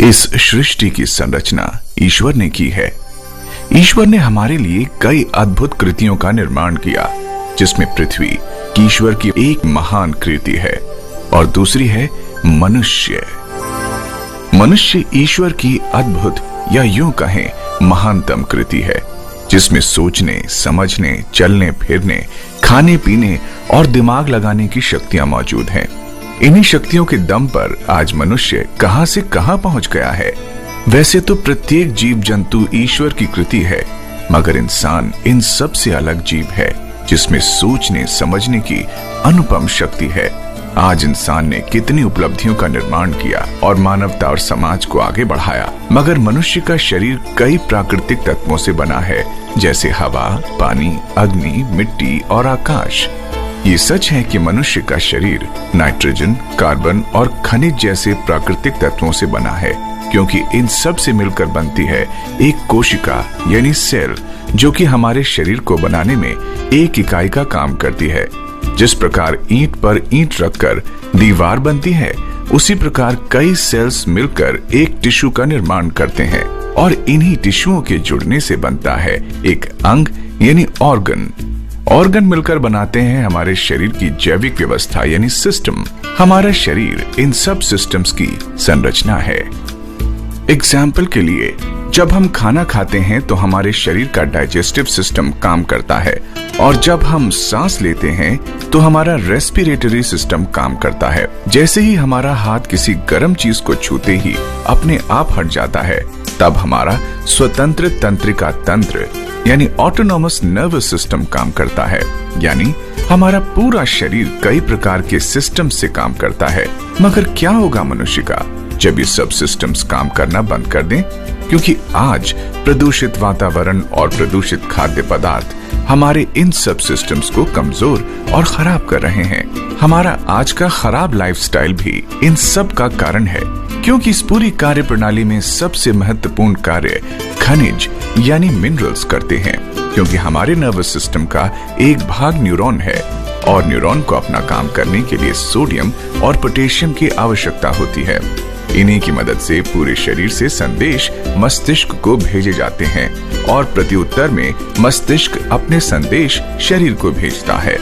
इस सृष्टि की संरचना ईश्वर ने की है। ईश्वर ने हमारे लिए कई अद्भुत कृतियों का निर्माण किया, जिसमें पृथ्वी ईश्वर की एक महान कृति है और दूसरी है मनुष्य। मनुष्य ईश्वर की अद्भुत या यूं कहें महानतम कृति है, जिसमें सोचने, समझने, चलने फिरने, खाने पीने और दिमाग लगाने की शक्तियां मौजूद हैं। इन्हीं शक्तियों के दम पर आज मनुष्य कहां से कहां पहुंच गया है। वैसे तो प्रत्येक जीव जंतु ईश्वर की कृति है, मगर इंसान इन सब से अलग जीव है, जिसमें सोचने समझने की अनुपम शक्ति है। आज इंसान ने कितनी उपलब्धियों का निर्माण किया और मानवता और समाज को आगे बढ़ाया, मगर मनुष्य का शरीर कई प्राकृतिक तत्वों से बना है, जैसे हवा, पानी, अग्नि, मिट्टी और आकाश। ये सच है कि मनुष्य का शरीर नाइट्रोजन, कार्बन और खनिज जैसे प्राकृतिक तत्वों से बना है, क्योंकि इन सब से मिलकर बनती है एक कोशिका यानी सेल, जो कि हमारे शरीर को बनाने में एक इकाई का काम करती है। जिस प्रकार ईंट पर ईंट रखकर दीवार बनती है, उसी प्रकार कई सेल्स मिलकर एक टिश्यू का निर्माण करते हैं और इन्हीं टिश्युओं के जुड़ने से बनता है एक अंग यानी ऑर्गन। ऑर्गन मिलकर बनाते हैं हमारे शरीर की जैविक व्यवस्था यानी सिस्टम। हमारा शरीर इन सब सिस्टम्स की संरचना है। एग्जाम्पल के लिए, जब हम खाना खाते हैं तो हमारे शरीर का डाइजेस्टिव सिस्टम काम करता है, और जब हम सांस लेते हैं तो हमारा रेस्पिरेटरी सिस्टम काम करता है। जैसे ही हमारा हाथ किसी गर्म चीज को छूते ही अपने आप हट जाता है, तब हमारा स्वतंत्र तंत्रिका तंत्र यानी ऑटोनॉमस नर्वस सिस्टम काम करता है। यानी हमारा पूरा शरीर कई प्रकार के सिस्टम से काम करता है। मगर क्या होगा मनुष्य का जब ये सब सिस्टम्स काम करना बंद कर दें? क्योंकि आज प्रदूषित वातावरण और प्रदूषित खाद्य पदार्थ हमारे इन सब सिस्टम्स को कमजोर और खराब कर रहे हैं। हमारा आज का खराब लाइफस्टाइल भी इन सब का कारण है, क्योंकि इस पूरी कार्य प्रणाली में सबसे महत्वपूर्ण कार्य खनिज यानी मिनरल्स करते हैं। क्योंकि हमारे नर्वस सिस्टम का एक भाग न्यूरॉन है, और न्यूरॉन को अपना काम करने के लिए सोडियम और पोटेशियम की आवश्यकता होती है। इन्हीं की मदद से पूरे शरीर से संदेश मस्तिष्क को भेजे जाते हैं, और प्रत्युत्तर में मस्तिष्क अपने संदेश शरीर को भेजता है।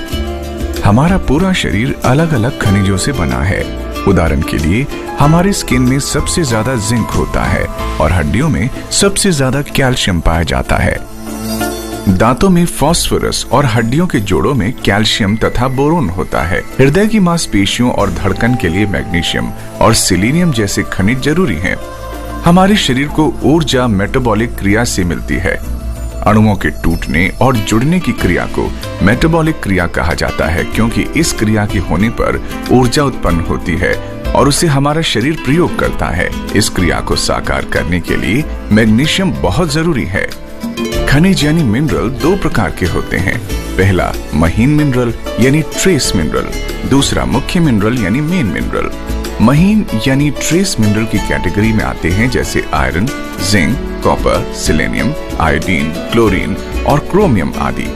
हमारा पूरा शरीर अलग अलग खनिजों से बना है। उदाहरण के लिए, हमारी स्किन में सबसे ज्यादा जिंक होता है और हड्डियों में सबसे ज्यादा कैल्शियम पाया जाता है। दांतों में फास्फोरस और हड्डियों के जोड़ों में कैल्शियम तथा बोरोन होता है। हृदय की मांसपेशियों और धड़कन के लिए मैग्नीशियम और सिलीनियम जैसे खनिज जरूरी हैं। हमारे शरीर को ऊर्जा मेटाबॉलिक क्रिया से मिलती है। अणुओं के टूटने और जुड़ने की क्रिया को मेटाबॉलिक क्रिया कहा जाता है, क्योंकि इस क्रिया के होने पर ऊर्जा उत्पन्न होती है और उसे हमारा शरीर प्रयोग करता है। इस क्रिया को साकार करने के लिए मैग्नीशियम बहुत जरूरी है। खनिज यानी मिनरल दो प्रकार के होते हैं। पहला महीन मिनरल यानी ट्रेस मिनरल, दूसरा मुख्य मिनरल यानी मेन मिनरल। महीन यानी ट्रेस मिनरल की कैटेगरी में आते हैं जैसे iron, zinc, copper, selenium, iodine, chlorine और क्रोमियम आदि।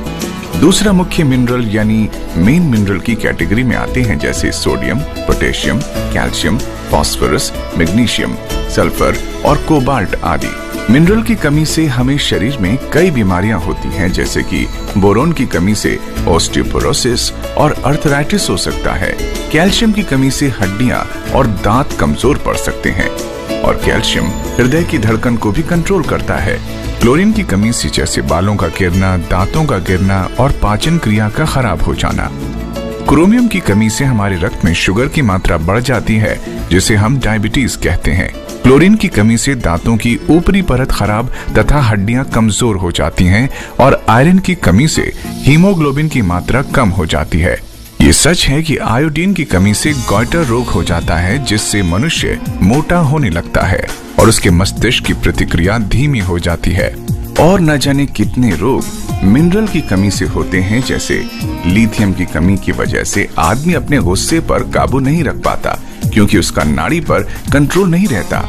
दूसरा मुख्य मिनरल यानी मेन मिनरल की कैटेगरी में आते हैं जैसे sodium, potassium, calcium, phosphorus, magnesium, sulphur और कोबाल्ट आदि। मिनरल की कमी से हमें शरीर में कई बीमारियां होती हैं, जैसे कि बोरोन की कमी से ऑस्टियोपोरोसिस और अर्थराइटिस हो सकता है। कैल्शियम की कमी से हड्डियां और दांत कमजोर पड़ सकते हैं, और कैल्शियम हृदय की धड़कन को भी कंट्रोल करता है। क्लोरीन की कमी से जैसे बालों का गिरना, दांतों का गिरना और पाचन क्रिया का खराब हो जाना। क्रोमियम की कमी से हमारे रक्त में शुगर की मात्रा बढ़ जाती है, जिसे हम डायबिटीज कहते हैं। क्लोरीन की कमी से दांतों की ऊपरी परत खराब तथा हड्डियां कमजोर हो जाती हैं, और आयरन की कमी से हीमोग्लोबिन की मात्रा कम हो जाती है। ये सच है कि आयोडीन की कमी से गॉइटर रोग हो जाता है, जिससे मनुष्य मोटा होने लगता है और उसके मस्तिष्क की प्रतिक्रिया धीमी हो जाती है। और न जाने कितने रोग मिनरल की कमी से होते हैं, जैसे लिथियम की कमी की वजह से आदमी अपने गुस्से पर काबू नहीं रख पाता, क्योंकि उसका नाड़ी पर कंट्रोल नहीं रहता।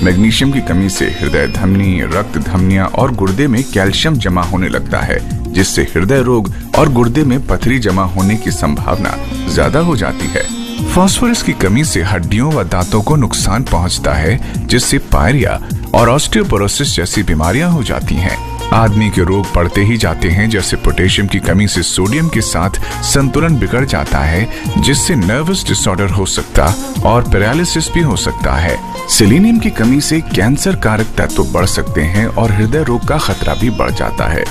मैग्नीशियम की कमी से हृदय धमनी, रक्त धमनियां और गुर्दे में कैल्शियम जमा होने लगता है, जिससे हृदय रोग और गुर्दे में पथरी जमा होने की संभावना ज्यादा हो जाती है। फास्फोरस की कमी से हड्डियों व दांतों को नुकसान पहुंचता है, जिससे पायरिया और ऑस्टियोपोरोसिस जैसी बीमारियां हो जाती हैं। आदमी के रोग बढ़ते ही जाते हैं, जैसे पोटेशियम की कमी से सोडियम के साथ संतुलन बिगड़ जाता है, जिससे नर्वस डिसऑर्डर हो सकता और पैरालिसिस भी हो सकता है। सेलेनियम की कमी से कैंसर कारक तत्व बढ़ सकते हैं और हृदय रोग का खतरा भी बढ़ जाता है।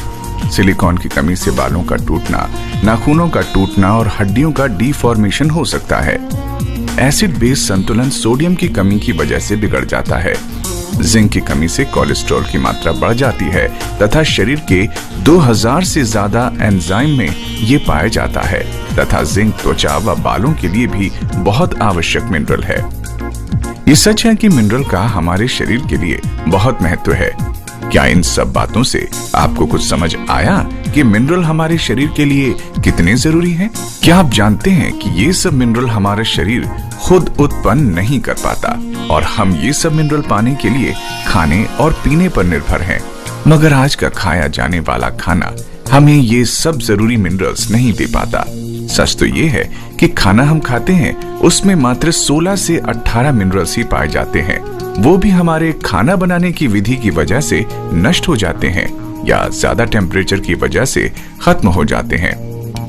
सिलिकॉन की कमी से बालों का टूटना, नाखूनों का टूटना और हड्डियों का डिफॉर्मेशन हो सकता है। एसिड बेस संतुलन सोडियम की कमी की वजह से बिगड़ जाता है। जिंक की कमी से कोलेस्ट्रॉल की मात्रा बढ़ जाती है तथा शरीर के 2000 से ज्यादा एंजाइम में ये पाया जाता है तथा जिंक त्वचा व बालों के लिए भी बहुत आवश्यक मिनरल है। ये सच है कि मिनरल का हमारे शरीर के लिए बहुत महत्व है। क्या इन सब बातों से आपको कुछ समझ आया कि मिनरल हमारे शरीर के लिए कितने जरूरी हैं? क्या आप जानते हैं कि ये सब मिनरल हमारा शरीर खुद उत्पन्न नहीं कर पाता और हम ये सब मिनरल पाने के लिए खाने और पीने पर निर्भर हैं। मगर आज का खाया जाने वाला खाना हमें ये सब जरूरी मिनरल्स नहीं दे पाता। सच तो ये है कि खाना हम खाते हैं उसमें मात्र 16 से 18 मिनरल्स ही पाए जाते हैं। वो भी हमारे खाना बनाने की विधि की वजह से नष्ट हो जाते हैं या ज्यादा टेम्परेचर की वजह से खत्म हो जाते हैं।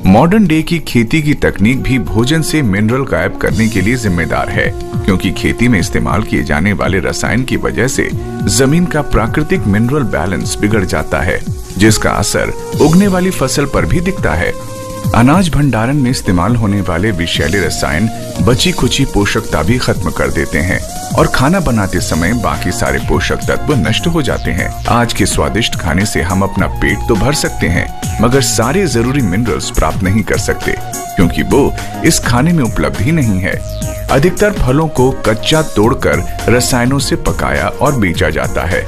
मॉडर्न डे की खेती की तकनीक भी भोजन से मिनरल गायब करने के लिए जिम्मेदार है, क्योंकि खेती में इस्तेमाल किए जाने वाले रसायन की वजह से जमीन का प्राकृतिक मिनरल बैलेंस बिगड़ जाता है, जिसका असर उगने वाली फसल पर भी दिखता है। अनाज भंडारण में इस्तेमाल होने वाले विषैले रसायन बची खुची पोषकता भी खत्म कर देते हैं और खाना बनाते समय बाकी सारे पोषक तत्व नष्ट हो जाते हैं। आज के स्वादिष्ट खाने से हम अपना पेट तो भर सकते हैं, मगर सारे जरूरी मिनरल्स प्राप्त नहीं कर सकते, क्योंकि वो इस खाने में उपलब्ध ही नहीं है। अधिकतर फलों को कच्चा तोड़कर रसायनों से पकाया और बेचा जाता है,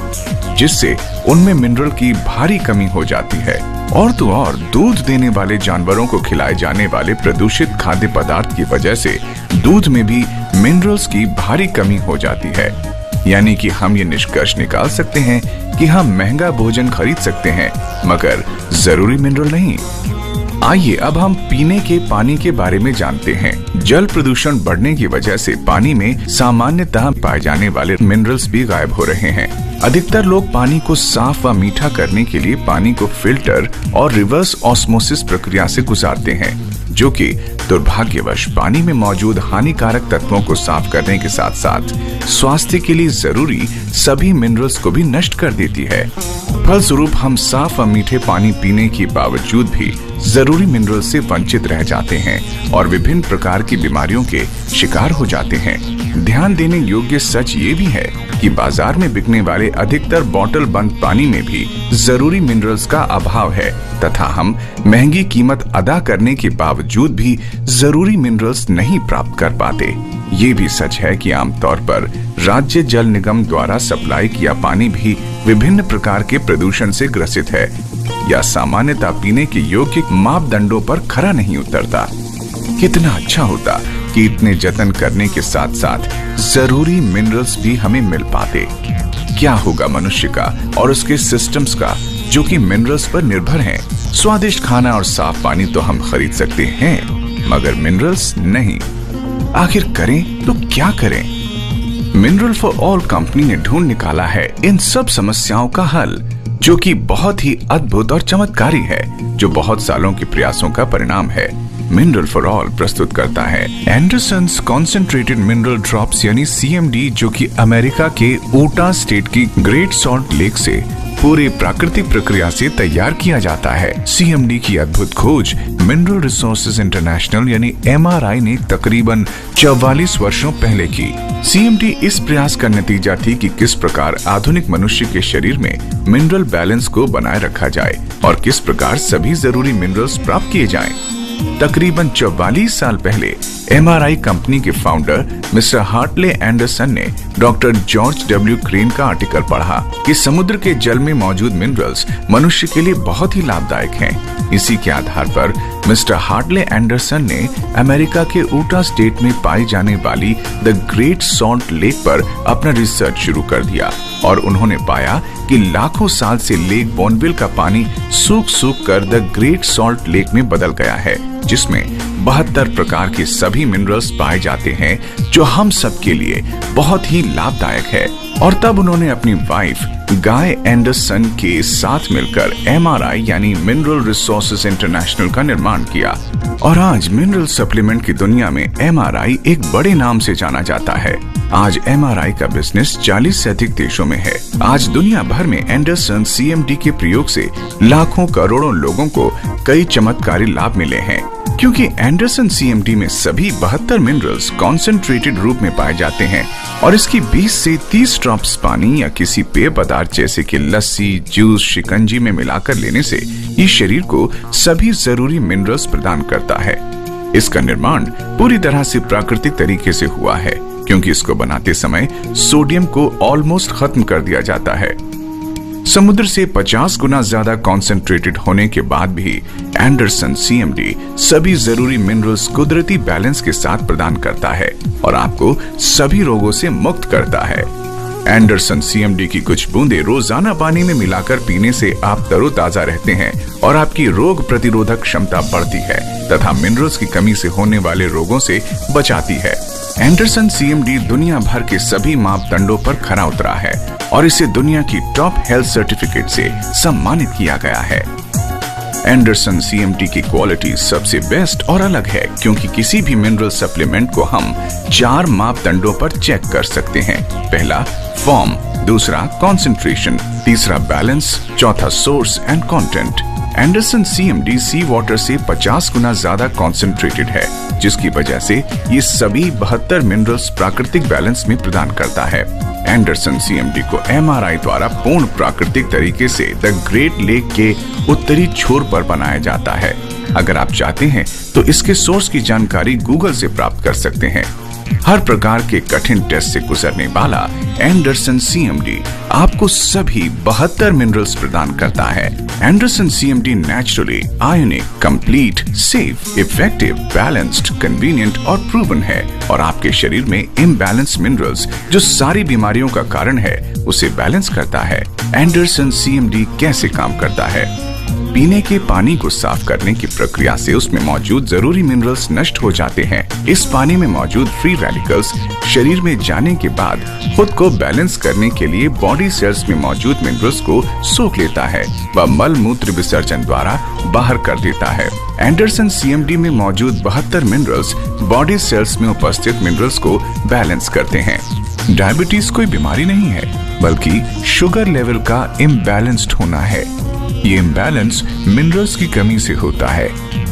जिससे उनमें मिनरल की भारी कमी हो जाती है। और तो और दूध देने वाले जानवरों को खिलाए जाने वाले प्रदूषित खाद्य पदार्थ की वजह से दूध में भी मिनरल्स की भारी कमी हो जाती है। यानी कि हम ये निष्कर्ष निकाल सकते हैं कि हम महंगा भोजन खरीद सकते हैं, मगर जरूरी मिनरल नहीं। आइए अब हम पीने के पानी के बारे में जानते हैं। जल प्रदूषण बढ़ने की वजह से पानी में सामान्यतः पाए जाने वाले मिनरल्स भी गायब हो रहे हैं। अधिकतर लोग पानी को साफ व मीठा करने के लिए पानी को फिल्टर और रिवर्स ऑस्मोसिस प्रक्रिया से गुजारते हैं, जो कि दुर्भाग्यवश पानी में मौजूद हानिकारक तत्वों को साफ करने के साथ साथ स्वास्थ्य के लिए जरूरी सभी मिनरल्स को भी नष्ट कर देती है। फलस्वरूप हम साफ व मीठे पानी पीने के बावजूद भी जरूरी मिनरल से वंचित रह जाते हैं और विभिन्न प्रकार की बीमारियों के शिकार हो जाते हैं। ध्यान देने योग्य सच ये भी है कि बाजार में बिकने वाले अधिकतर बोतल बंद पानी में भी जरूरी मिनरल्स का अभाव है तथा हम महंगी कीमत अदा करने के बावजूद भी जरूरी मिनरल्स नहीं प्राप्त कर पाते। ये भी सच है कि आमतौर पर राज्य जल निगम द्वारा सप्लाई किया पानी भी विभिन्न प्रकार के प्रदूषण से ग्रसित है या सामान्यतः पीने के योग्य मापदंडों पर खरा नहीं उतरता। कितना अच्छा होता कि इतने जतन करने के साथ साथ जरूरी मिनरल्स भी हमें मिल पाते। क्या होगा मनुष्य का और उसके सिस्टम्स का जो कि मिनरल्स पर निर्भर हैं। स्वादिष्ट खाना और साफ पानी तो हम खरीद सकते हैं, मगर मिनरल्स नहीं। आखिर करें तो क्या करें? मिनरल फॉर ऑल कंपनी ने ढूंढ निकाला है इन सब समस्याओं का हल, जो कि बहुत ही अद्भुत और चमत्कारी है, जो बहुत सालों के प्रयासों का परिणाम है। मिनरल फॉर ऑल प्रस्तुत करता है एंडरसन्स कॉन्सेंट्रेटेड मिनरल ड्रॉप्स यानी CMD, जो कि अमेरिका के ऊटा स्टेट की ग्रेट सॉल्ट लेक से पूरे प्राकृतिक प्रक्रिया से तैयार किया जाता है। CMD की अद्भुत खोज मिनरल रिसोर्सेज इंटरनेशनल यानी MRI ने तकरीबन 44 वर्षों पहले की। CMD इस प्रयास का नतीजा थी कि किस प्रकार आधुनिक मनुष्य के शरीर में मिनरल बैलेंस को बनाए रखा जाए और किस प्रकार सभी जरूरी मिनरल्स प्राप्त किए जाएं। तकरीबन 44 साल पहले MRI कंपनी के फाउंडर मिस्टर हार्टले एंडरसन ने डॉक्टर जॉर्ज W. क्रेन का आर्टिकल पढ़ा कि समुद्र के जल में मौजूद मिनरल्स मनुष्य के लिए बहुत ही लाभदायक हैं। इसी के आधार पर मिस्टर हार्टले एंडरसन ने अमेरिका के ऊटा स्टेट में पाई जाने वाली द ग्रेट सॉल्ट लेक पर अपना रिसर्च शुरू कर दिया और उन्होंने पाया कि लाखों साल से लेक बोनविल का पानी सूख कर द ग्रेट सॉल्ट लेक में बदल गया है, जिसमें 72 प्रकार के सभी मिनरल्स पाए जाते हैं जो हम सब के लिए बहुत ही लाभदायक है। और तब उन्होंने अपनी वाइफ गाय एंडरसन के साथ मिलकर MRI यानी मिनरल रिसोर्सेज इंटरनेशनल का निर्माण किया और आज मिनरल सप्लीमेंट की दुनिया में MRI एक बड़े नाम से जाना जाता है। आज MRI का बिजनेस 40 से अधिक देशों में है। आज दुनिया भर में एंडरसन CMD के प्रयोग से लाखों करोड़ों लोगों को कई चमत्कारी लाभ मिले हैं, क्योंकि एंडरसन CMD में सभी 72 मिनरल्स कॉन्सेंट्रेटेड रूप में पाए जाते हैं और इसकी 20 से 30 ड्रॉप्स पानी या किसी पेय पदार्थ जैसे कि लस्सी, जूस, शिकंजी में मिलाकर लेने से ये शरीर को सभी जरूरी मिनरल्स प्रदान करता है। इसका निर्माण पूरी तरह से प्राकृतिक तरीके से हुआ है, क्योंकि इसको बनाते समय सोडियम को ऑलमोस्ट खत्म कर दिया जाता है। समुद्र से 50 गुना ज्यादा कॉन्सेंट्रेटेड होने के बाद भी एंडरसन CMD सभी जरूरी मिनरल्स कुदरती बैलेंस के साथ प्रदान करता है और आपको सभी रोगों से मुक्त करता है। एंडरसन CMD की कुछ बूंदे रोजाना पानी में मिलाकर पीने से आप तरोताजा रहते हैं और आपकी रोग प्रतिरोधक क्षमता बढ़ती है तथा मिनरल्स की कमी से होने वाले रोगों से बचाती है। एंडरसन CMD दुनिया भर के सभी मापदंडों पर खरा उतरा है और इसे दुनिया की टॉप हेल्थ सर्टिफिकेट से सम्मानित किया गया है। एंडरसन CMD की क्वालिटी सबसे बेस्ट और अलग है, क्योंकि किसी भी मिनरल सप्लीमेंट को हम 4 मापदंडों पर चेक कर सकते हैं। पहला फॉर्म, दूसरा कॉन्सेंट्रेशन, तीसरा बैलेंस, चौथा source and content. Anderson CMD sea water से 50 गुना ज्यादा कॉन्सेंट्रेटेड है, जिसकी वजह से ये सभी 72 मिनरल्स प्राकृतिक बैलेंस में प्रदान करता है। एंडरसन CMD को MRI द्वारा पूर्ण प्राकृतिक तरीके से द ग्रेट लेक के उत्तरी छोर पर बनाया जाता है। अगर आप चाहते हैं तो इसके सोर्स की जानकारी गूगल से प्राप्त कर सकते हैं। हर प्रकार के कठिन टेस्ट से गुजरने वाला एंडरसन CMD आपको सभी 72 मिनरल्स प्रदान करता है। Anderson CMD naturally ionic, complete, safe, effective, balanced, convenient और प्रूवन है और आपके शरीर में इम्बैलेंस मिनरल्स जो सारी बीमारियों का कारण है उसे बैलेंस करता है। एंडरसन CMD कैसे काम करता है? पीने के पानी को साफ करने की प्रक्रिया से उसमें मौजूद जरूरी मिनरल्स नष्ट हो जाते हैं। इस पानी में मौजूद फ्री रेडिकल्स शरीर में जाने के बाद खुद को बैलेंस करने के लिए बॉडी सेल्स में मौजूद मिनरल्स को सोख लेता है व मल मूत्र विसर्जन द्वारा बाहर कर देता है। एंडरसन CMD में मौजूद 72 मिनरल्स बॉडी सेल्स में उपस्थित मिनरल्स को बैलेंस करते हैं। डायबिटीज कोई बीमारी नहीं है, बल्कि शुगर लेवल का इम्बैलेंस्ड होना है। ये इम्बैलेंस मिनरल्स की कमी से होता है।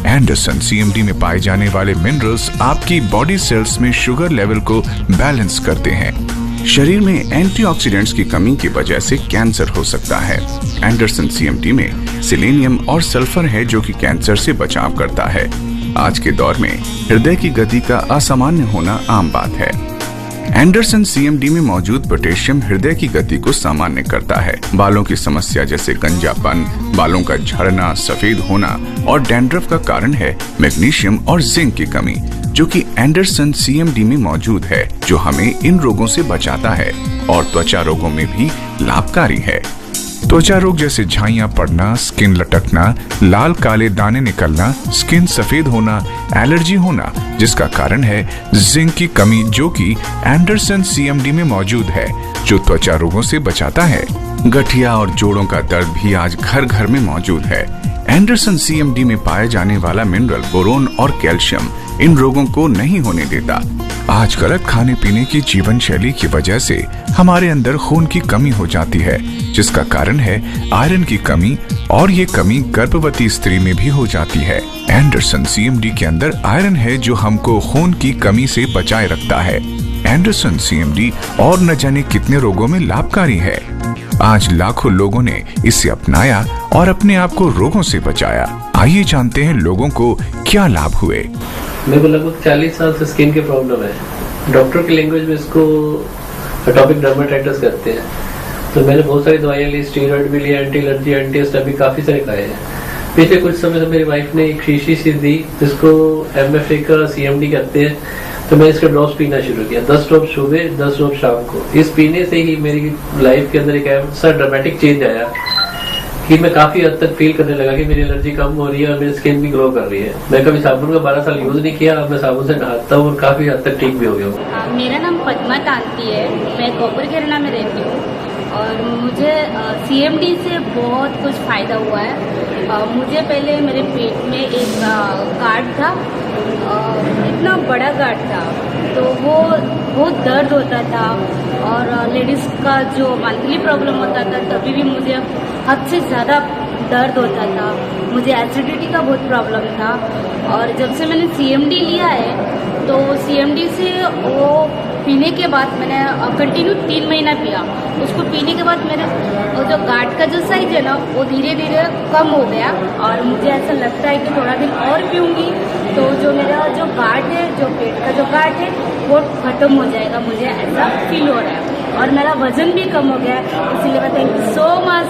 एंडरसन CMD में पाए जाने वाले मिनरल्स आपकी बॉडी सेल्स में शुगर लेवल को बैलेंस करते हैं। शरीर में एंटीऑक्सीडेंट्स की कमी की वजह से कैंसर हो सकता है। एंडरसन CMD में सेलेनियम और सल्फर है जो कि कैंसर से बचाव करता है। आज के दौर में हृदय की गति का असामान्य होना आम बात है। एंडरसन CMD में मौजूद पोटेशियम हृदय की गति को सामान्य करता है। बालों की समस्या जैसे गंजापन, बालों का झड़ना, सफेद होना और डैंड्रफ का कारण है मैग्नीशियम और जिंक की कमी, जो कि एंडरसन CMD में मौजूद है, जो हमें इन रोगों से बचाता है और त्वचा रोगों में भी लाभकारी है। त्वचा रोग जैसे झाइयां पड़ना, स्किन लटकना, लाल काले दाने निकलना, स्किन सफेद होना, एलर्जी होना, जिसका कारण है जिंक की कमी, जो कि एंडरसन CMD में मौजूद है, जो त्वचा रोगों से बचाता है। गठिया और जोड़ों का दर्द भी आज घर घर में मौजूद है। एंडरसन CMD में पाए जाने वाला मिनरल बोरोन और कैल्शियम इन रोगों को नहीं होने देता। आज गलत खाने पीने की जीवन शैली की वजह से हमारे अंदर खून की कमी हो जाती है, जिसका कारण है आयरन की कमी, और ये कमी गर्भवती स्त्री में भी हो जाती है। एंडरसन CMD के अंदर आयरन है जो हमको खून की कमी से बचाए रखता है। एंडरसन CMD और न जाने कितने रोगों में लाभकारी है। आज लाखों लोगों ने इसे अपनाया और अपने आप को रोगों से बचाया। आइए जानते हैं लोगों को क्या लाभ हुए। मेरे को लगभग 40 साल से स्किन के प्रॉब्लम है। डॉक्टर की लैंग्वेज में इसको एटॉपिक डर्मेटाइटिस कहते हैं। तो मैंने बहुत सारी दवाइयाँ ली, स्टीरॉइड भी लिया, एंटी एलर्जी, एंटी एस्टामिक काफी सारे खाए हैं, पिछले कुछ समय से मेरी वाइफ ने एक शीशी सी दी जिसको MFA का CMD कहते हैं, तो मैं इसका ड्रॉप्स पीना शुरू किया। 10 ड्रॉप सुबह, 10 ड्रॉप शाम को। इस पीने से ही मेरी लाइफ के अंदर एक ऐसा ड्रामेटिक चेंज आया कि मैं काफी हद तक फील करने लगा कि मेरी एलर्जी कम हो रही है और मेरी स्किन भी ग्लो कर रही है। मैं कभी साबुन का 12 साल यूज नहीं किया, अब मैं साबुन से नहाता हूँ और काफी हद तक ठीक भी हो गया हूँ। मेरा नाम पद्मा तांती है, मैं कोपर केरला में रहती हूँ और मुझे CMD से बहुत कुछ फ़ायदा हुआ है। मुझे पहले मेरे पेट में एक गांठ था, इतना बड़ा गांठ था, तो वो बहुत दर्द होता था और लेडीज़ का जो मंथली प्रॉब्लम होता था तभी भी मुझे हद से ज़्यादा दर्द होता था। मुझे एसिडिटी का बहुत प्रॉब्लम था और जब से मैंने CMD लिया है तो CMD से वो पीने के बाद मैंने कंटिन्यू 3 महीना पिया। उसको पीने के बाद मेरे वो जो गांठ का जो साइज है ना वो धीरे धीरे कम हो गया और मुझे ऐसा लगता है कि थोड़ा दिन और पीऊँगी तो जो मेरा जो गांठ है, जो पेट का जो गांठ है वो खत्म हो जाएगा, मुझे ऐसा फील हो रहा है और मेरा वजन भी कम हो गया है। इसलिए मैं थैंक यू सो मच।